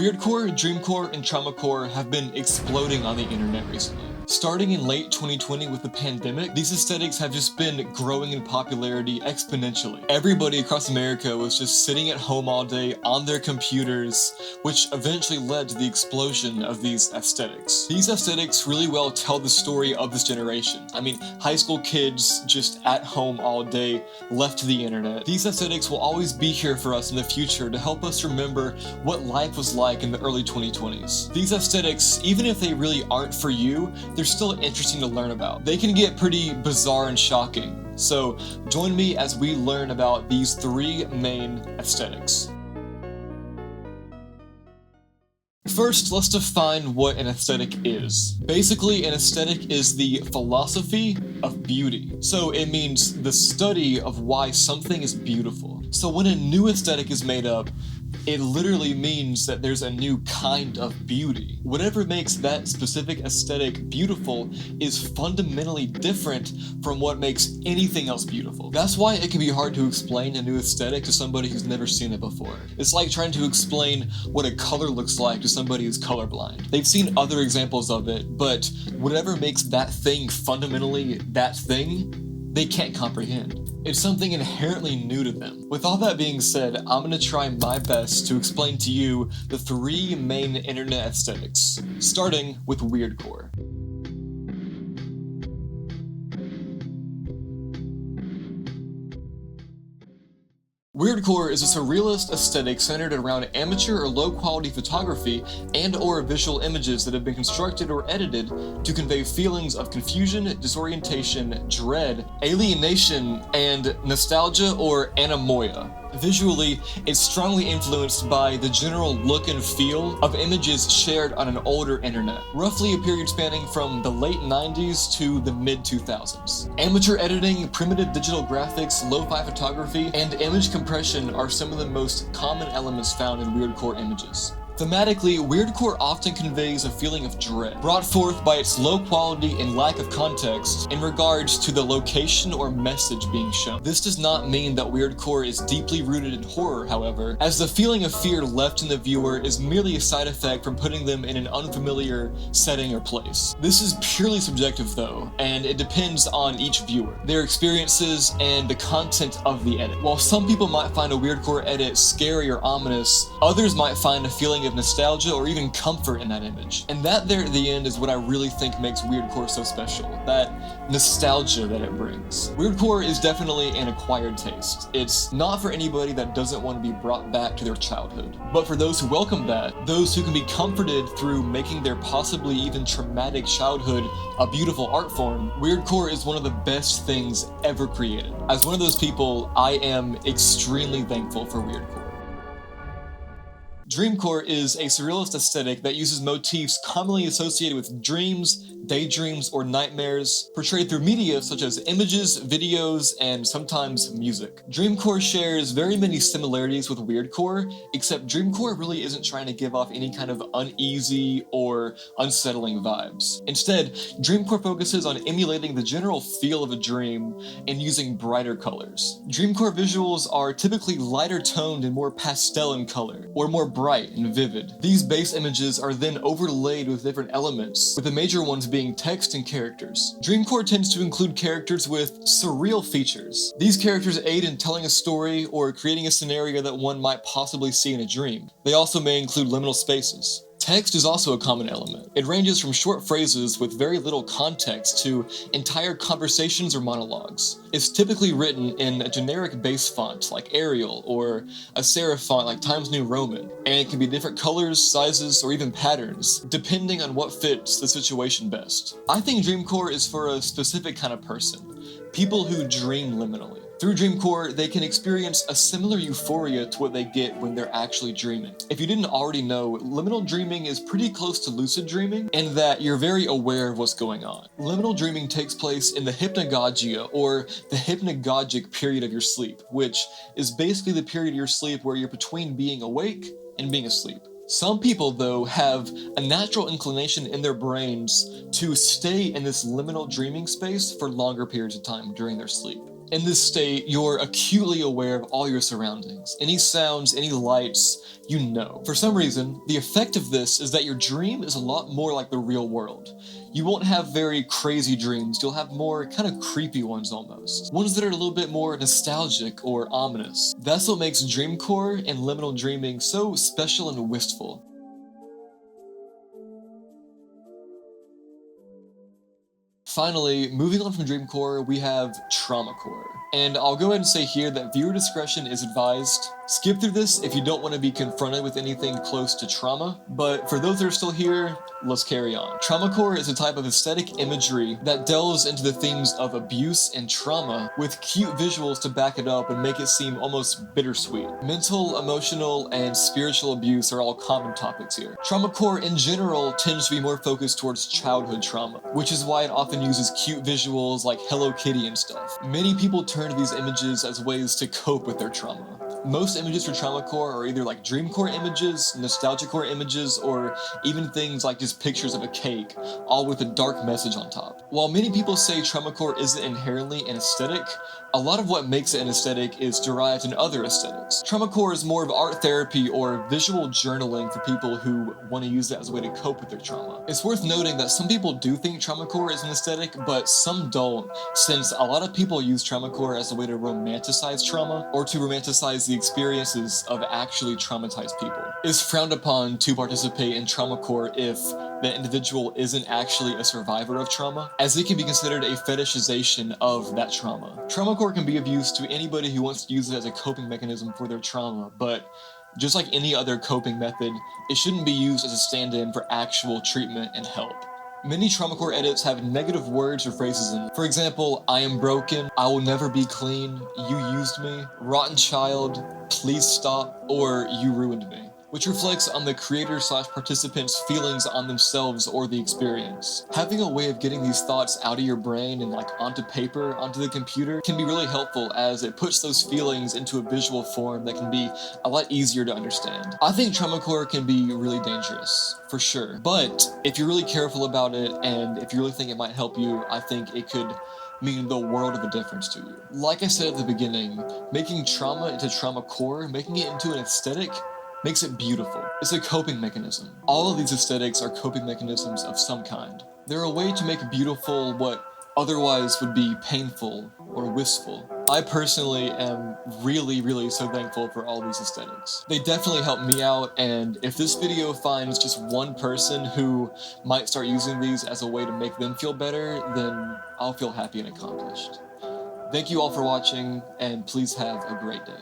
Weirdcore, Dreamcore, and Traumacore have been exploding on the internet recently. Starting in late 2020 with the pandemic, these aesthetics have just been growing in popularity exponentially. Everybody across America was just sitting at home all day on their computers, which eventually led to the explosion of these aesthetics. These aesthetics really well tell the story of this generation. I mean, high school kids just at home all day, left to the internet. These aesthetics will always be here for us in the future to help us remember what life was like in the early 2020s. These aesthetics, even if they really aren't for you, they're still interesting to learn about. They can get pretty bizarre and shocking. So join me as we learn about these three main aesthetics. First, let's define what an aesthetic is. Basically, an aesthetic is the philosophy of beauty. So it means the study of why something is beautiful. So when a new aesthetic is made up, it literally means that there's a new kind of beauty. Whatever makes that specific aesthetic beautiful is fundamentally different from what makes anything else beautiful. That's why it can be hard to explain a new aesthetic to somebody who's never seen it before. It's like trying to explain what a color looks like to somebody who's colorblind. They've seen other examples of it, but whatever makes that thing fundamentally that thing, they can't comprehend. It's something inherently new to them. With all that being said, I'm gonna try my best to explain to you the three main internet aesthetics, starting with Weirdcore. Weirdcore is a surrealist aesthetic centered around amateur or low-quality photography and/or visual images that have been constructed or edited to convey feelings of confusion, disorientation, dread, alienation, and nostalgia or anemoia. Visually, it's strongly influenced by the general look and feel of images shared on an older internet, roughly a period spanning from the late 90s to the mid-2000s. Amateur editing, primitive digital graphics, lo-fi photography, and image compression are some of the most common elements found in Weirdcore images. Thematically, Weirdcore often conveys a feeling of dread, brought forth by its low quality and lack of context in regards to the location or message being shown. This does not mean that Weirdcore is deeply rooted in horror, however, as the feeling of fear left in the viewer is merely a side effect from putting them in an unfamiliar setting or place. This is purely subjective though, and it depends on each viewer, their experiences, and the content of the edit. While some people might find a Weirdcore edit scary or ominous, others might find a feeling of nostalgia or even comfort in that image. And that there at the end is what I really think makes Weirdcore so special, that nostalgia that it brings. Weirdcore is definitely an acquired taste. It's not for anybody that doesn't want to be brought back to their childhood, but for those who welcome that, those who can be comforted through making their possibly even traumatic childhood a beautiful art form, Weirdcore is one of the best things ever created. As one of those people, I am extremely thankful for Weirdcore. Dreamcore is a surrealist aesthetic that uses motifs commonly associated with dreams, daydreams, or nightmares, portrayed through media such as images, videos, and sometimes music. Dreamcore shares very many similarities with Weirdcore, except Dreamcore really isn't trying to give off any kind of uneasy or unsettling vibes. Instead, Dreamcore focuses on emulating the general feel of a dream and using brighter colors. Dreamcore visuals are typically lighter toned and more pastel in color, or more bright and vivid. These base images are then overlaid with different elements, with the major ones being text and characters. Dreamcore tends to include characters with surreal features. These characters aid in telling a story or creating a scenario that one might possibly see in a dream. They also may include liminal spaces. Text is also a common element. It ranges from short phrases with very little context to entire conversations or monologues. It's typically written in a generic base font like Arial or a serif font like Times New Roman, and it can be different colors, sizes, or even patterns, depending on what fits the situation best. I think Dreamcore is for a specific kind of person, people who dream liminally. Through Dreamcore, they can experience a similar euphoria to what they get when they're actually dreaming. If you didn't already know, liminal dreaming is pretty close to lucid dreaming in that you're very aware of what's going on. Liminal dreaming takes place in the hypnagogia, or the hypnagogic period of your sleep, which is basically the period of your sleep where you're between being awake and being asleep. Some people, though, have a natural inclination in their brains to stay in this liminal dreaming space for longer periods of time during their sleep. In this state, you're acutely aware of all your surroundings. Any sounds, any lights, you know. For some reason, the effect of this is that your dream is a lot more like the real world. You won't have very crazy dreams, you'll have more kind of creepy ones almost. Ones that are a little bit more nostalgic or ominous. That's what makes Dreamcore and liminal dreaming so special and wistful. Finally, moving on from Dreamcore, we have Traumacore. And I'll go ahead and say here that viewer discretion is advised. Skip through this if you don't want to be confronted with anything close to trauma, but for those that are still here, let's carry on. Traumacore is a type of aesthetic imagery that delves into the themes of abuse and trauma with cute visuals to back it up and make it seem almost bittersweet. Mental, emotional, and spiritual abuse are all common topics here. Traumacore in general tends to be more focused towards childhood trauma, which is why it often uses cute visuals like Hello Kitty and stuff. Many people turn to these images as ways to cope with their trauma. Most images for Traumacore are either like Dreamcore images, Nostalgicore images, or even things like just pictures of a cake, all with a dark message on top. While many people say Traumacore isn't inherently an aesthetic, a lot of what makes it an aesthetic is derived in other aesthetics. Traumacore is more of art therapy or visual journaling for people who want to use it as a way to cope with their trauma. It's worth noting that some people do think Traumacore is an aesthetic, but some don't, since a lot of people use Traumacore as a way to romanticize trauma, or to romanticize the experiences of actually traumatized people. It's frowned upon to participate in Traumacore if the individual isn't actually a survivor of trauma, as it can be considered a fetishization of that trauma. Traumacore can be of use to anybody who wants to use it as a coping mechanism for their trauma, but just like any other coping method, it shouldn't be used as a stand-in for actual treatment and help. Many Traumacore edits have negative words or phrases in them. For example, I am broken, I will never be clean, you used me, rotten child, please stop, or you ruined me, which reflects on the creator/participant's feelings on themselves or the experience. Having a way of getting these thoughts out of your brain and onto paper, onto the computer, can be really helpful as it puts those feelings into a visual form that can be a lot easier to understand. I think Traumacore can be really dangerous, for sure, but if you're really careful about it and if you really think it might help you, I think it could mean the world of a difference to you. Like I said at the beginning, making trauma into Traumacore, making it into an aesthetic, makes it beautiful. It's a coping mechanism. All of these aesthetics are coping mechanisms of some kind. They're a way to make beautiful what otherwise would be painful or wistful. I personally am really so thankful for all these aesthetics. They definitely help me out, and if this video finds just one person who might start using these as a way to make them feel better, then I'll feel happy and accomplished. Thank you all for watching, and please have a great day.